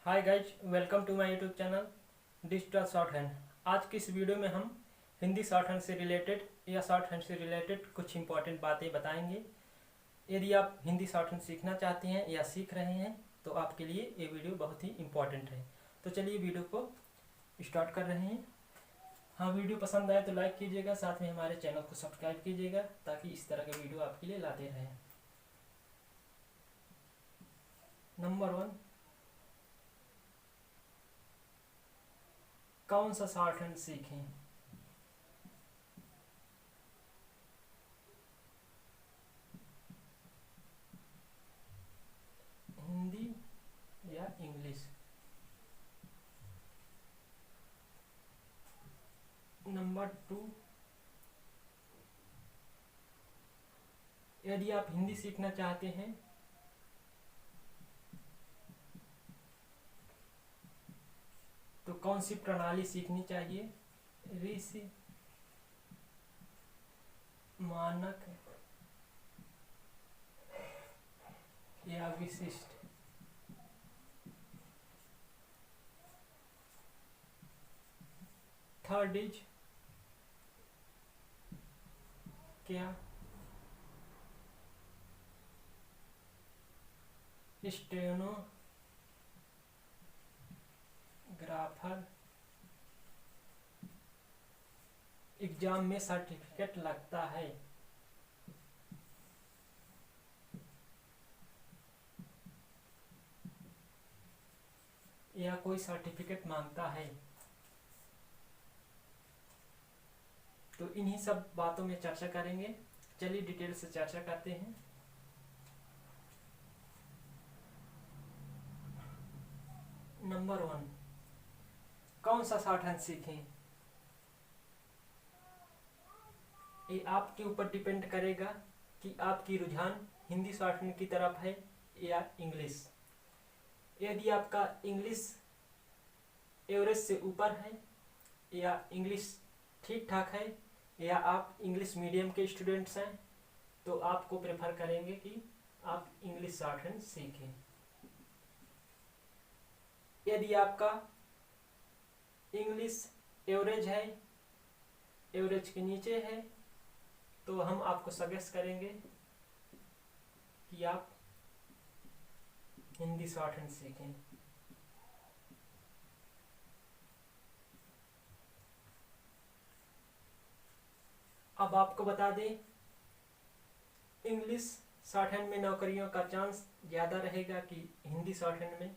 Hi guys, welcome to my YouTube channel digital shorthand. आज की इस video में हम हिंदी शॉर्ट हैंड से रिलेटेड या शॉर्ट हैंड से रिलेटेड कुछ इंपॉर्टेंट बातें बताएंगे। यदि आप हिंदी शॉर्ट हैंड सीखना चाहते हैं या सीख रहे हैं तो आपके लिए ये वीडियो बहुत ही इंपॉर्टेंट है। तो चलिए वीडियो को स्टार्ट कर रहे हैं। हाँ, वीडियो पसंद आए तो लाइक कीजिएगा, साथ में हमारे चैनल को सब्सक्राइब कीजिएगा ताकि इस तरह के वीडियो आपके लिए लाते रहें। नंबर 1, कौन सा शॉर्ट हैंड सीखें? हिंदी या इंग्लिश? नंबर 2, यदि आप हिंदी सीखना चाहते हैं तो कौन सी प्रणाली सीखनी चाहिए? ऋषि, मानक या विशिष्ट? थर्ड इज क्या? स्टेनोग्राफर एग्जाम में सर्टिफिकेट लगता है या कोई सर्टिफिकेट मांगता है? तो इन्हीं सब बातों में चर्चा करेंगे। चलिए डिटेल से चर्चा करते हैं। नंबर 1, कौन सा शॉर्ट हैंड सीखें? ये आपके ऊपर डिपेंड करेगा कि आपकी रुझान हिंदी शॉर्ट हैंड की तरफ है या इंग्लिश। यदि आपका इंग्लिश एवरेज से ऊपर है या इंग्लिश ठीक ठाक है या आप इंग्लिश मीडियम के स्टूडेंट्स हैं तो आपको प्रेफर करेंगे कि आप इंग्लिश शॉर्ट हैंड सीखें। यदि आपका इंग्लिश एवरेज है, एवरेज के नीचे है, तो हम आपको सजेस्ट करेंगे कि आप हिंदी शॉर्ट हैंड सीखें। अब आपको बता दें, इंग्लिश शॉर्ट हैंड में नौकरियों का चांस ज़्यादा रहेगा कि हिंदी शॉर्ट हैंड में?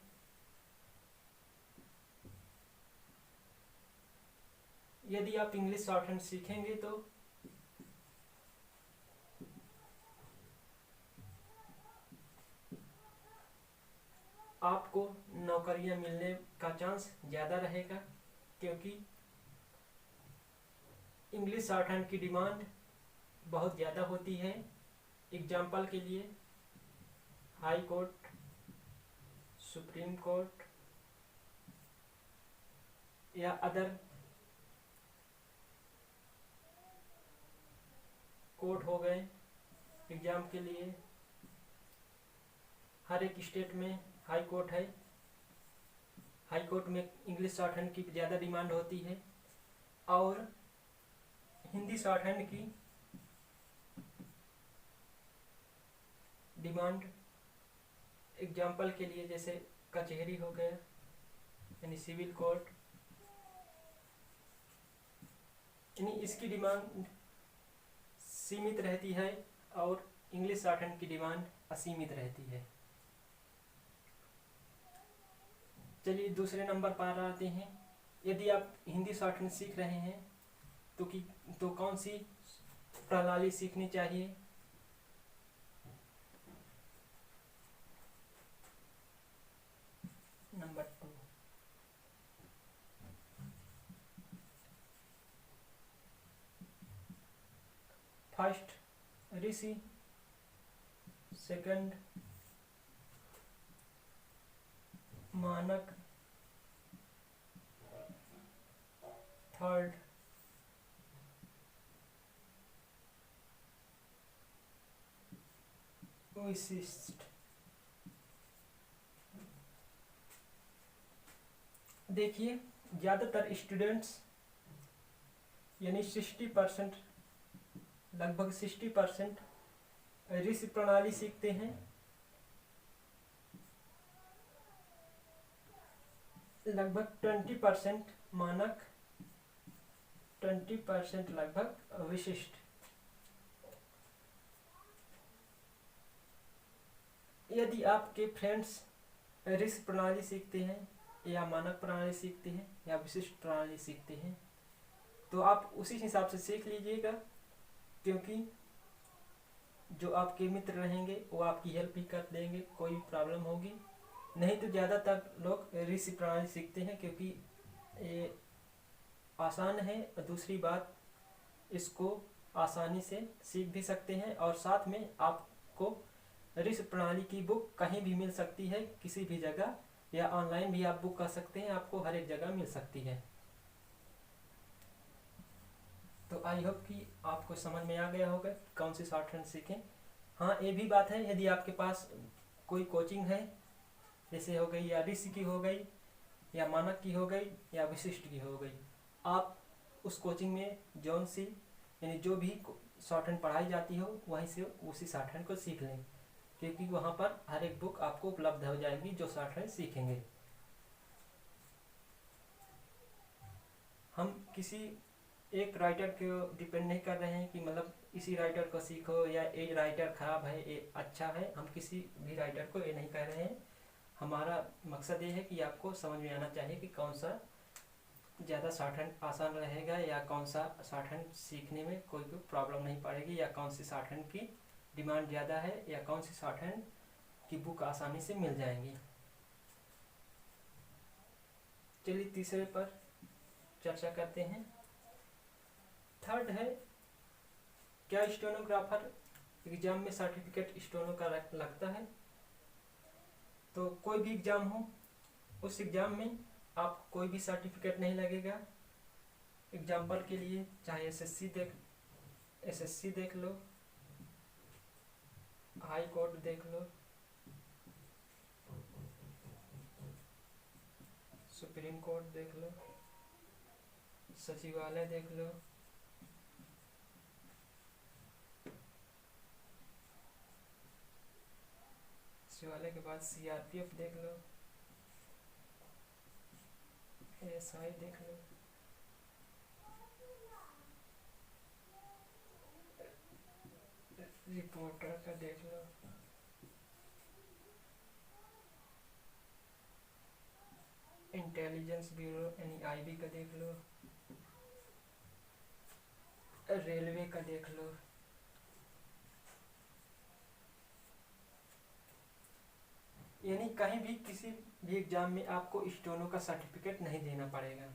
यदि आप इंग्लिश शॉर्ट हैंड सीखेंगे तो आपको नौकरियां मिलने का चांस ज़्यादा रहेगा, क्योंकि इंग्लिश शॉर्ट हैंड की डिमांड बहुत ज़्यादा होती है। एग्जाम्पल के लिए हाई कोर्ट, सुप्रीम कोर्ट या अदर कोर्ट हो गए। एग्जाम के लिए हर एक स्टेट में हाई कोर्ट है। हाई कोर्ट में इंग्लिश शॉर्ट हैंड की ज़्यादा डिमांड होती है और हिंदी शॉर्ट हैंड की डिमांड एग्जाम्पल के लिए जैसे कचहरी हो गया यानी सिविल कोर्ट, यानी इसकी डिमांड सीमित रहती है और इंग्लिश शॉर्ट हैंड की डिमांड असीमित रहती है। चलिए दूसरे नंबर पर आते हैं। यदि आप हिंदी शॉर्ट हैंड सीख रहे हैं तो कौन सी प्रणाली सीखनी चाहिए? नंबर 2, फर्स्ट ऋषि, सेकंड मानक, थर्ड विशिष्ट। देखिए, ज़्यादातर स्टूडेंट्स यानी 60%, लगभग 60% ऋषि प्रणाली सीखते हैं, लगभग 20% मानक, 20% लगभग विशिष्ट। यदि आपके फ्रेंड्स ऋषि प्रणाली सीखते हैं या मानक प्रणाली सीखते हैं या विशिष्ट प्रणाली सीखते हैं तो आप उसी हिसाब से सीख लीजिएगा, क्योंकि जो आपके मित्र रहेंगे वो आपकी हेल्प भी कर देंगे कोई प्रॉब्लम होगी। नहीं तो ज़्यादातर लोग ऋषि प्रणाली सीखते हैं क्योंकि ये आसान है, और दूसरी बात इसको आसानी से सीख भी सकते हैं, और साथ में आपको ऋषि प्रणाली की बुक कहीं भी मिल सकती है, किसी भी जगह, या ऑनलाइन भी आप बुक कर सकते हैं, आपको हर एक जगह मिल सकती है। तो आई होप कि आपको समझ में आ गया होगा कौन सी शॉर्टहैंड सीखें। हाँ, ये भी बात है, यदि आपके पास कोई कोचिंग है, जैसे हो गई या ऋषि की हो गई या मानक की हो गई या विशिष्ट की हो गई, आप उस कोचिंग में जौन सी यानी जो भी शॉर्टहैंड पढ़ाई जाती हो वहीं से उसी शॉर्टहैंड को सीख लें, क्योंकि वहाँ पर हर एक बुक आपको उपलब्ध हो जाएगी जो शॉर्टहैंड सीखेंगे। हम किसी एक राइटर को डिपेंड नहीं कर रहे हैं कि मतलब इसी राइटर को सीखो या ये राइटर खराब है ये अच्छा है, हम किसी भी राइटर को ये नहीं कह रहे हैं। हमारा मकसद ये है कि आपको समझ में आना चाहिए कि कौन सा ज़्यादा शॉर्टहैंड आसान रहेगा या कौन सा शॉर्टहैंड सीखने में कोई भी प्रॉब्लम नहीं पड़ेगी, या कौन सी शॉर्टहैंड की डिमांड ज़्यादा है, या कौन सी शॉर्टहैंड की बुक आसानी से मिल जाएंगी। चलिए तीसरे पर चर्चा करते हैं। थर्ड है, क्या स्टेनोग्राफर एग्जाम में सर्टिफिकेट स्टेनो का लगता है? तो कोई भी एग्जाम हो, उस एग्जाम में आप कोई भी सर्टिफिकेट नहीं लगेगा। एग्जाम्पल के लिए चाहे एसएससी देख लो, हाई कोर्ट देख लो, सुप्रीम कोर्ट देख लो, सचिवालय देख लो, सचिवालय के बाद सीआरपीएफ देख लो, एएसआई देख लो, रिपोर्टर का देख लो, इंटेलिजेंस ब्यूरो यानी आईबी का देख लो, रेलवे का देख लो। यानी कहीं भी किसी भी एग्जाम में आपको स्टेनो का सर्टिफिकेट नहीं देना पड़ेगा।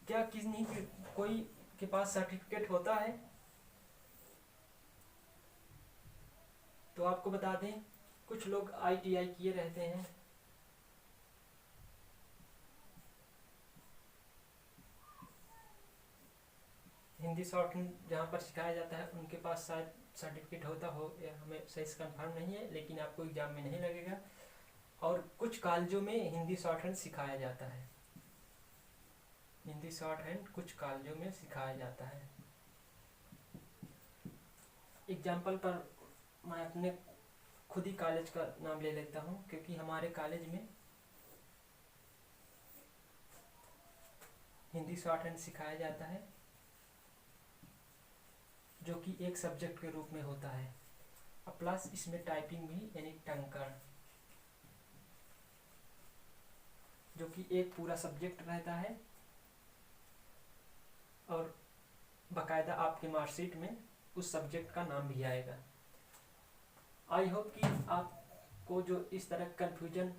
क्या किसी कोई के पास सर्टिफिकेट होता है? तो आपको बता दें, कुछ लोग आईटीआई किए रहते हैं, हिंदी शॉर्टहैंड जहाँ पर सिखाया जाता है उनके पास शायद सर्टिफिकेट होता हो, या हमें सही से कंफर्म नहीं है, लेकिन आपको एग्जाम में नहीं लगेगा। और कुछ कॉलेजों में हिंदी शॉर्टहैंड सिखाया जाता है, हिंदी शॉर्टहैंड कुछ कॉलेजों में सिखाया जाता है। एग्जाम्पल पर मैं अपने खुद ही कॉलेज का नाम ले लेता हूँ, क्योंकि हमारे कॉलेज में हिंदी शॉर्टहैंड सिखाया जाता है, जो कि एक सब्जेक्ट के रूप में होता है, और प्लस इसमें टाइपिंग भी यानी टंकर, जो कि एक पूरा सब्जेक्ट रहता है, और बाकायदा आपके मार्कशीट में उस सब्जेक्ट का नाम भी आएगा। आई होप कि आपको जो इस तरह कन्फ्यूजन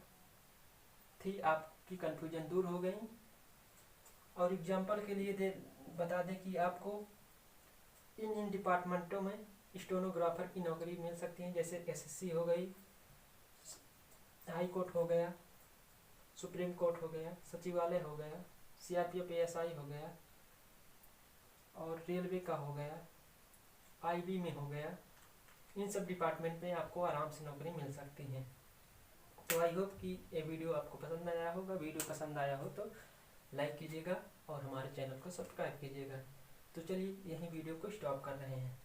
थी, आपकी कन्फ्यूजन दूर हो गई। और एग्जाम्पल के लिए बता दें कि आपको इन डिपार्टमेंटों में स्टेनोग्राफर की नौकरी मिल सकती है, जैसे एसएससी हो गई, हाई कोर्ट हो गया, सुप्रीम कोर्ट हो गया, सचिवालय हो गया, सीआरपीएफ एएसआई हो गया, और रेलवे का हो गया, आईबी में हो गया। इन सब डिपार्टमेंट में आपको आराम से नौकरी मिल सकती है। तो तो आई होप कि ये वीडियो आपको पसंद आया होगा। वीडियो पसंद आया हो तो लाइक कीजिएगा और हमारे चैनल को सब्सक्राइब कीजिएगा। तो चलिए यहीं वीडियो को स्टॉप कर रहे हैं।